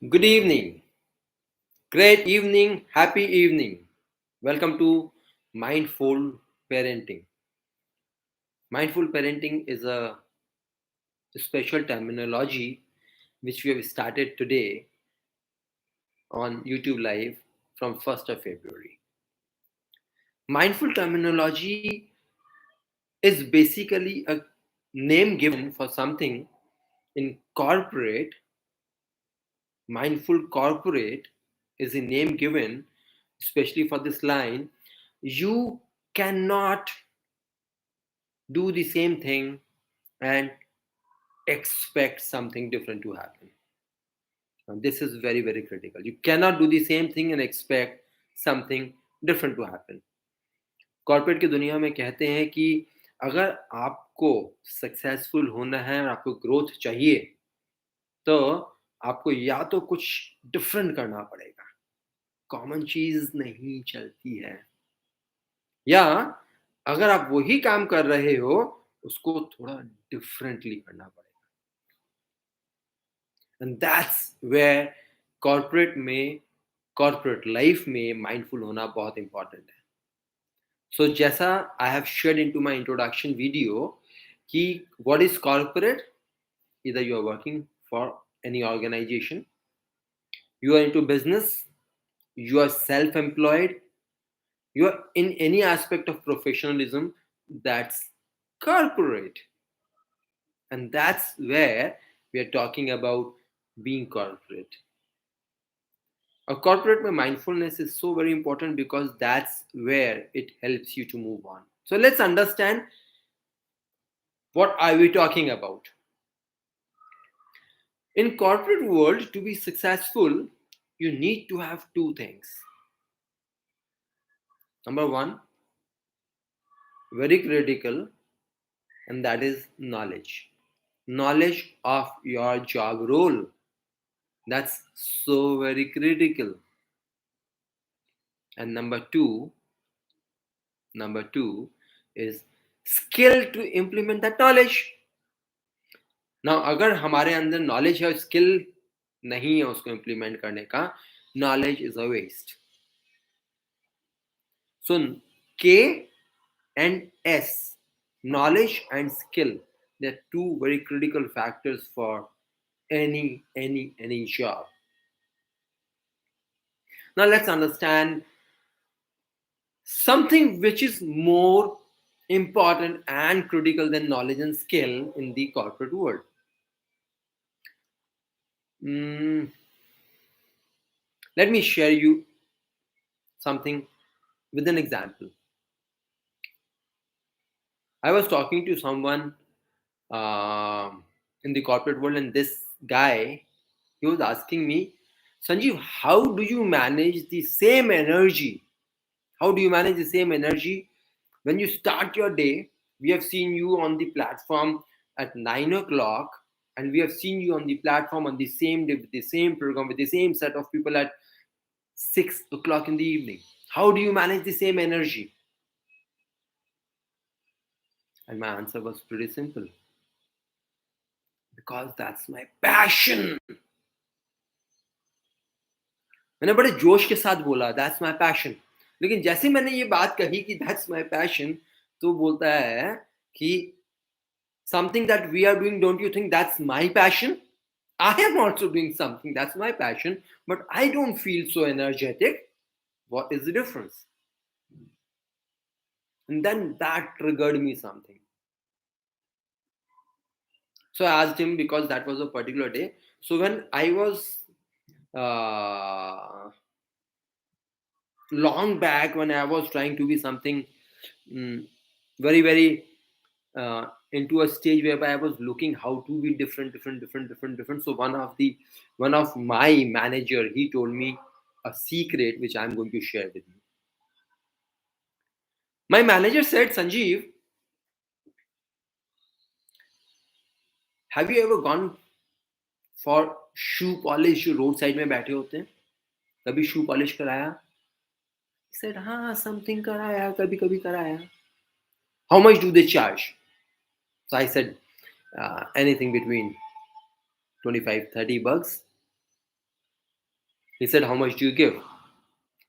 Good evening, great evening, happy evening. Welcome to Mindful Parenting. Mindful parenting is a special terminology which we have started today on YouTube Live from 1st of February. Mindful terminology is basically a name given for something in corporate. Mindful corporate is a name given especially for this line. You cannot do the same thing and expect something different to happen. And this is very, very critical. You cannot do the same thing and expect something different to happen. Corporate की दुनिया में कहते हैं कि अगर आपको successful होना है और आपको ग्रोथ चाहिए तो आपको या तो कुछ डिफरेंट करना पड़ेगा, कॉमन चीज नहीं चलती है, या अगर आप वही काम कर रहे हो उसको थोड़ा डिफरेंटली करना पड़ेगा. And that's where corporate life में माइंडफुल होना बहुत इंपॉर्टेंट है. सो जैसा I have shared into my introduction video कि what is corporate. either you are working for any organization, you are into business, you are self-employed, you are in any aspect of professionalism, that's corporate. And that's where we are talking about being corporate. A corporate mindfulness is so very important because that's where it helps you to move on. So let's understand what are we talking about. In corporate world, to be successful, you need to have two things. Number one, very critical, and that is knowledge. Knowledge of your job role. That's so very critical. And number two is skill to implement that knowledge. Now, अगर हमारे अंदर knowledge है, skill नहीं है उसको implement करने का, knowledge is a waste. So K and S, knowledge and skill, they're two very critical factors for any job. Now let's understand something which is more important and critical than knowledge and skill in the corporate world. Let me share you something with an example. I was talking to someone in the corporate world, and this guy, he was asking me, Sanjeev, how do you manage the same energy? How do you manage the same energy when you start your day? We have seen you on the platform at 9 o'clock, and we have seen you on the platform on the same day with the same program with the same set of people at 6 o'clock in the evening. How do you manage the same energy? And my answer was pretty simple. Because that's my passion. मैंने बड़े जोश के साथ बोला that's my passion, लेकिन जैसे मैंने ये बात कही कि दैट्स माय पैशन, तो बोलता है कि something that we are doing, don't you think that's my passion? I am also doing something that's my passion, but I don't feel so energetic. What is the difference? And then that triggered me something. So I asked him, because that was a particular day. So when I was long back, when I was trying to be something very, very into a stage whereby I was looking how to be different. So one of my manager, he told me a secret which I'm going to share with you. My manager said, Sanjeev, have you ever gone for shoe polish? जो road side में बैठे होते हैं, कभी shoe polish कराया? He said, हाँ, something कराया, कभी कभी कराया. How much do they charge? So I said, anything between $25-30. He said, how much do you give?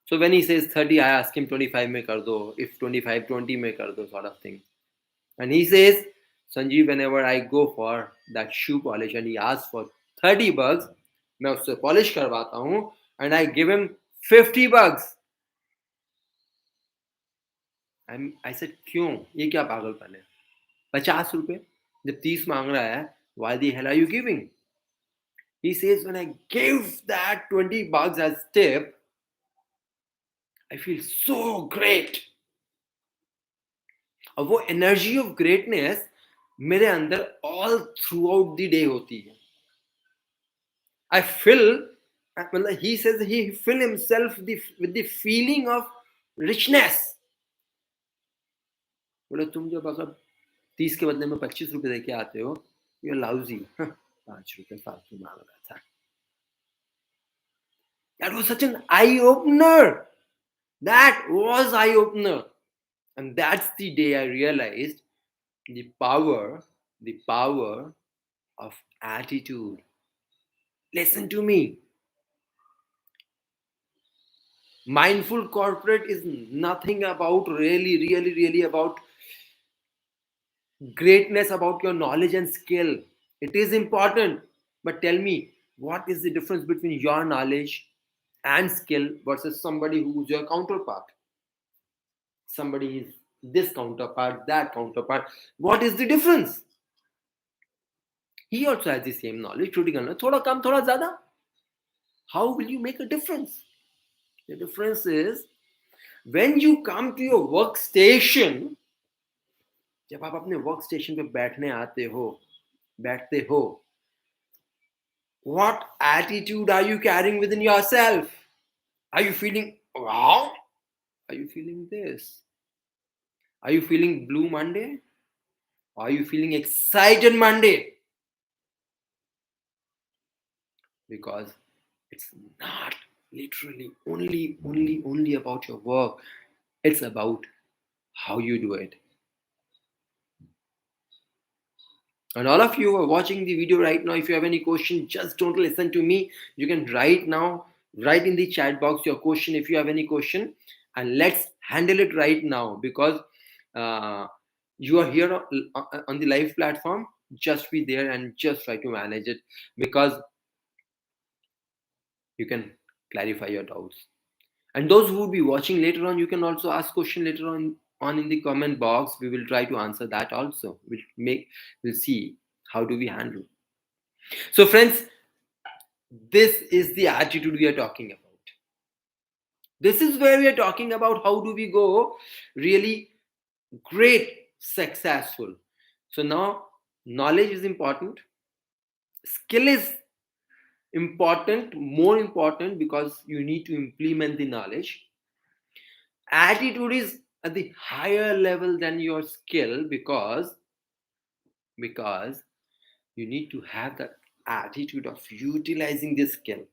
So when he says 30, I ask him 25 mein kar do, if 25, 20 mein kar do, sort of thing. And he says, Sanjeev, whenever I go for that shoe polish and he asks for $30, मैं उससे polish करवाता हूँ and I give him $50. I said, क्यों? ये क्या पागलपन है? 50 रुपए जब 30 मांग रहा है, why the hell are you giving? He says, when I give that $20 as tip, I feel so great. और वो एनर्जी ऑफ ग्रेटनेस मेरे अंदर all through out the day होती है. आई फील, मतलब he says he feel himself with the feeling of richness. बोले तुम जब अगर 30 के बदले में 25 रुपए देके आते हो, यू आर लाउजी. 5 रुपए फालतू मांग रहा था. That was such an eye opener. That was eye opener. And that's the day I realized the power of attitude. Listen to me. Mindful corporate is nothing about really about greatness, about your knowledge and skill. It is important, but tell me, what is the difference between your knowledge and skill versus somebody who's your counterpart? Somebody is this counterpart, that counterpart. What is the difference? He also has the same knowledge, छोटी करना, थोड़ा कम थोड़ा ज़्यादा. How will you make a difference? The difference is when you come to your workstation. जब आप अपने workstation पे बैठते हो, what attitude are you carrying within yourself? Are you feeling wow? Are you feeling this? Are you feeling blue Monday? Are you feeling excited Monday? Because it's not literally only about your work. It's about how you do it. And all of you who are watching the video right now, if you have any question, just don't listen to me. You can write in the chat box your question if you have any question, and let's handle it right now, because you are here on the live platform. Just be there and just try to manage it, because you can clarify your doubts. And those who will be watching later on, you can also ask question later on in the comment box. We will try to answer that also. We'll see how do we handle. So friends, this is the attitude we are talking about. This is where we are talking about how do we go really great, successful. So now knowledge is important. Skill is important, more important, because you need to implement the knowledge. Attitude is at the higher level than your skill, because you need to have that attitude of utilizing this skill.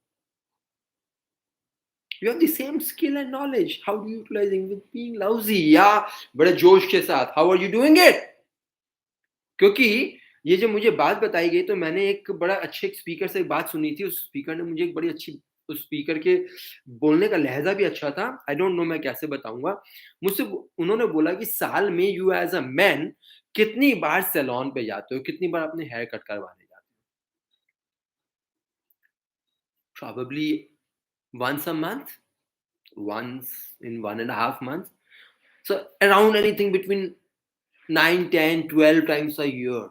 You have the same skill and knowledge. How do you utilizing? With being lousy, या बड़े जोश के साथ. How are you doing it? क्योंकि ये जो मुझे बात बताई गई, तो मैंने एक बड़ा अच्छे स्पीकर से बात सुनी थी. उस स्पीकर ने मुझे एक बड़ी अच्छी, उस स्पीकर के बोलने का लहजा भी अच्छा था. आई डोंट नो मैं कैसे बताऊंगा. मुझसे उन्होंने बोला कि साल में यू एज अ मैन कितनी बार सैलून पे जाते हो, कितनी बार अपने हेयर कट करवाने जाते हो. Probably once a month, once in 1.5 months. So around anything between 9, 10, 12 times a year.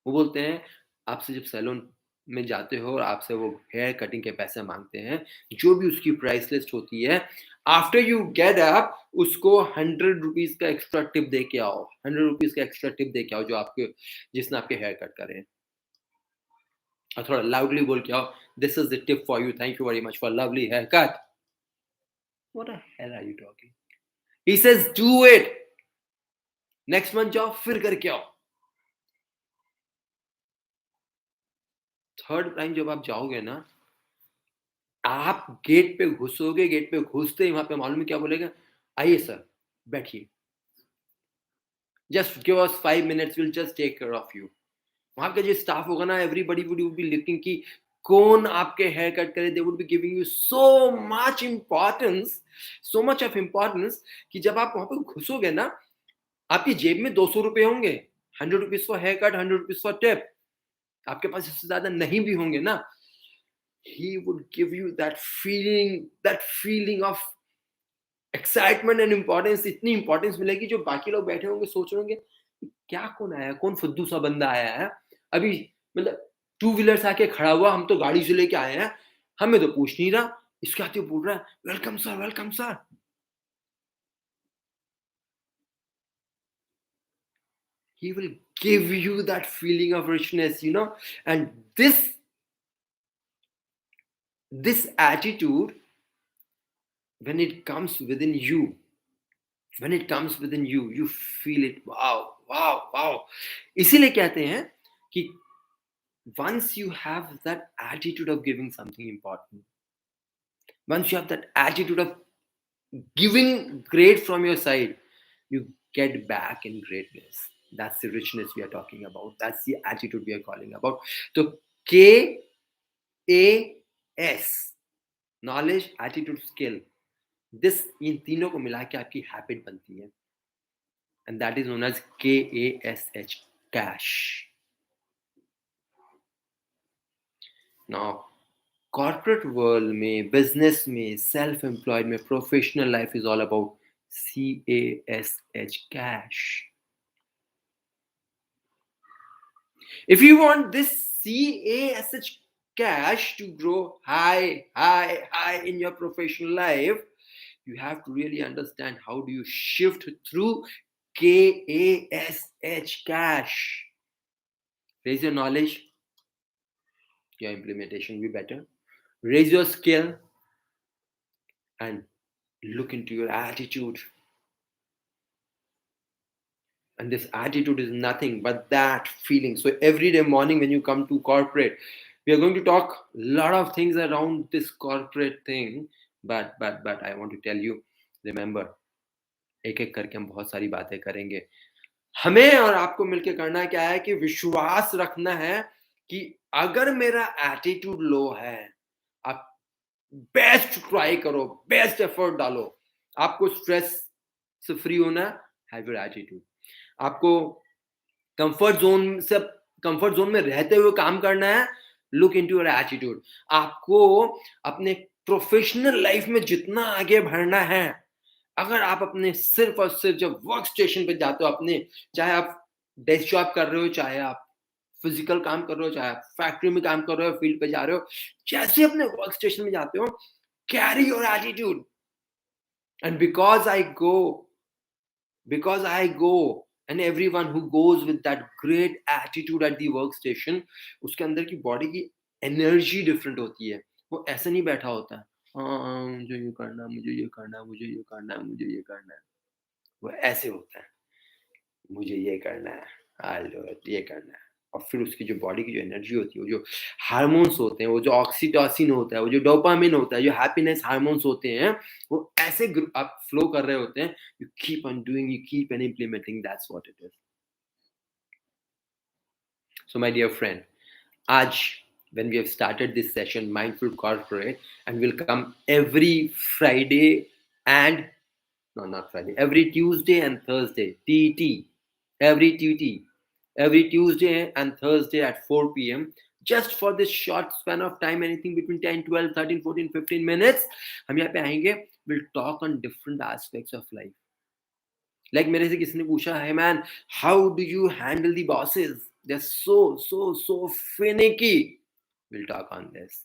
वो बोलते हैं आपसे जब सैलून में जाते हो और आपसे वो हेयर कटिंग के पैसे मांगते हैं, जो भी उसकी प्राइस लिस्ट होती है, आफ्टर यू गेट अप उसको 100 रुपीज का एक्स्ट्रा टिप दे के आओ. 100 रुपीज का एक्स्ट्रा टिप दे के आओ जिसने आपके हेयर कट करे. और थोड़ा लाउडली बोल के आओ, this is the tip for you, thank you very much for lovely haircut. What the hell are you talking? He says do it. Next month जाओ, फिर करके आओ. थर्ड टाइम जब आप जाओगे ना, आप गेट पे घुसोगे, गेट पे घुसते ही वहां पे मालूम है क्या बोलेगा? आइए सर, बैठिए, just give us 5 minutes, will just take care of you. वहां का जो स्टाफ होगा ना, एवरीबडी वुड बी लुकिंग कि कौन आपके हेयर कट करे, they would be giving you so much of importance कि जब आप वहां पर घुसोगे ना, आपकी जेब में 200 रुपए होंगे, 100 rupees for haircut, 100 rupees for tip, आपके पास इससे ज्यादा नहीं भी होंगे ना. He would give you that feeling of excitement and importance. इतनी इंपॉर्टेंस मिलेगी जो बाकी लोग बैठे होंगे सोच रहे होंगे क्या कौन आया, कौन फुद्दू सा बंदा आया है अभी, मतलब टू व्हीलर से आके खड़ा हुआ, हम तो गाड़ी से लेके आए हैं, हमें तो पूछ नहीं रहा, इसके आते बोल रहा है welcome sir, welcome sir. He will give you that feeling of richness, and this attitude, when it comes within you, you feel it. Wow, wow, wow. इसीलिए कहते हैं कि once you have that attitude of giving something important, once you have that attitude of giving great from your side, you get back in greatness. That's the richness we are talking about. That's the attitude we are calling about. So KAS, knowledge, attitude, skill. This इन तीनों को मिला के आपकी habit बनती है, and that is known as KASH, cash. Now, corporate world में, business में, self-employed में, professional life is all about CASH, cash. If you want this CASH cash to grow high in your professional life, you have to really understand how do you shift through KASH, cash. Raise your knowledge, your implementation will be better. Raise your skill and look into your attitude. And this attitude is nothing but that feeling. So every day morning when you come to corporate, we are going to talk a lot of things around this corporate thing. But I want to tell you, remember, एक एक करके हम बहुत सारी बातें करेंगे. हमें और आपको मिलकर करना क्या है कि विश्वास रखना है कि अगर मेरा एटीट्यूड लो है, आप बेस्ट ट्राई करो, बेस्ट एफर्ट डालो. आपको स्ट्रेस से फ्री होना, हैव योर एटीट्यूड. आपको कंफर्ट जोन में रहते हुए काम करना है, लुक इनटू योर एटीट्यूड. आपको अपने प्रोफेशनल लाइफ में जितना आगे बढ़ना है, अगर आप अपने सिर्फ और सिर्फ जब वर्क स्टेशन पे जाते हो, अपने चाहे आप डेस्क जॉब कर रहे हो, चाहे आप फिजिकल काम कर रहे हो, चाहे आप फैक्ट्री में काम कर रहे हो, फील्ड पे जा रहे हो, जैसे अपने वर्क स्टेशन में जाते हो, carry your attitude. And because I go, and everyone who goes with that great attitude at the workstation, उसके अंदर की बॉडी की एनर्जी डिफरेंट होती है. वो ऐसे नहीं बैठा होता है, हाँ मुझे ये करना, मुझे ये करना, मुझे ये करना, मुझे ये करना है. वो ऐसे होता है, मुझे ये करना है, ये करना है. और फिर उसकी जो बॉडी की जो एनर्जी होती है, वो जो हार्मोन्स होते हैं, वो जो ऑक्सीटोसिन होता है, वो जो डोपामिन होता है, जो हैप्पीनेस हार्मोन्स होते हैं, वो ऐसे आप फ्लो कर रहे होते हैं. You keep on doing, you keep on implementing, that's what it is. So my dear friend, आज when we have started this session, Mindful Corporate, and will come every Friday and no, not Friday, every Tuesday and Thursday, TT, every TT, every Tuesday and Thursday at 4 p.m. Just for this short span of time, anything between 10, 12, 13, 14, 15 minutes, हम यहाँ पे आएंगे. We'll talk on different aspects of life. Like मेरे से किसी ने पूछा, hey man, how do you handle the bosses? They're so finicky. We'll talk on this.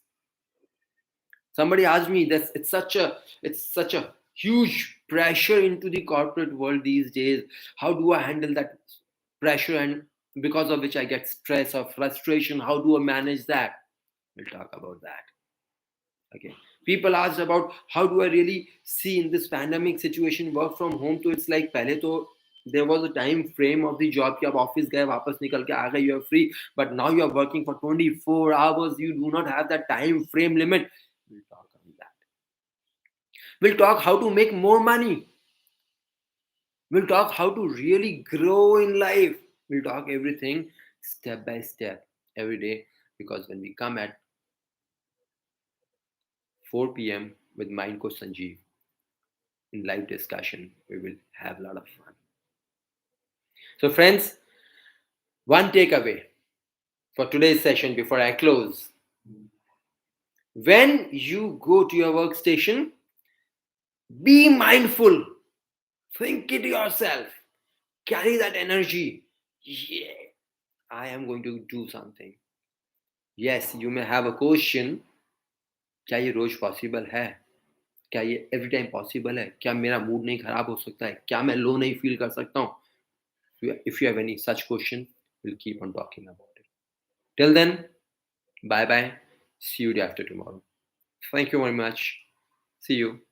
Somebody asked me that it's such a huge pressure into the corporate world these days. How do I handle that pressure, and because of which I get stress or frustration? How do I manage that? We'll talk about that. Okay. People asked about how do I really see in this pandemic situation work from home. So it's like पहले तो there was a time frame of the job कि आप office गए, वापस निकल के आ गए, you are free. But now you are working for 24 hours. You do not have that time frame limit. We'll talk on that. We'll talk how to make more money. We'll talk how to really grow in life. We'll talk everything step by step every day, because when we come at 4 p.m. with Mind Coach Sanjeev in live discussion. We will have a lot of fun. So, friends, one takeaway for today's session before I close. When you go to your workstation, be mindful. Think it yourself. Carry that energy. Yeah, I am going to do something. Yes, you may have a question. क्या ये रोज possible है? क्या ये every time possible है? क्या मेरा mood नहीं खराब हो सकता है? क्या मैं लो नहीं फील कर सकता हूँ? If you have any such question, we'll keep on talking about it. Till then, bye bye. See you day after tomorrow. Thank you very much. See you.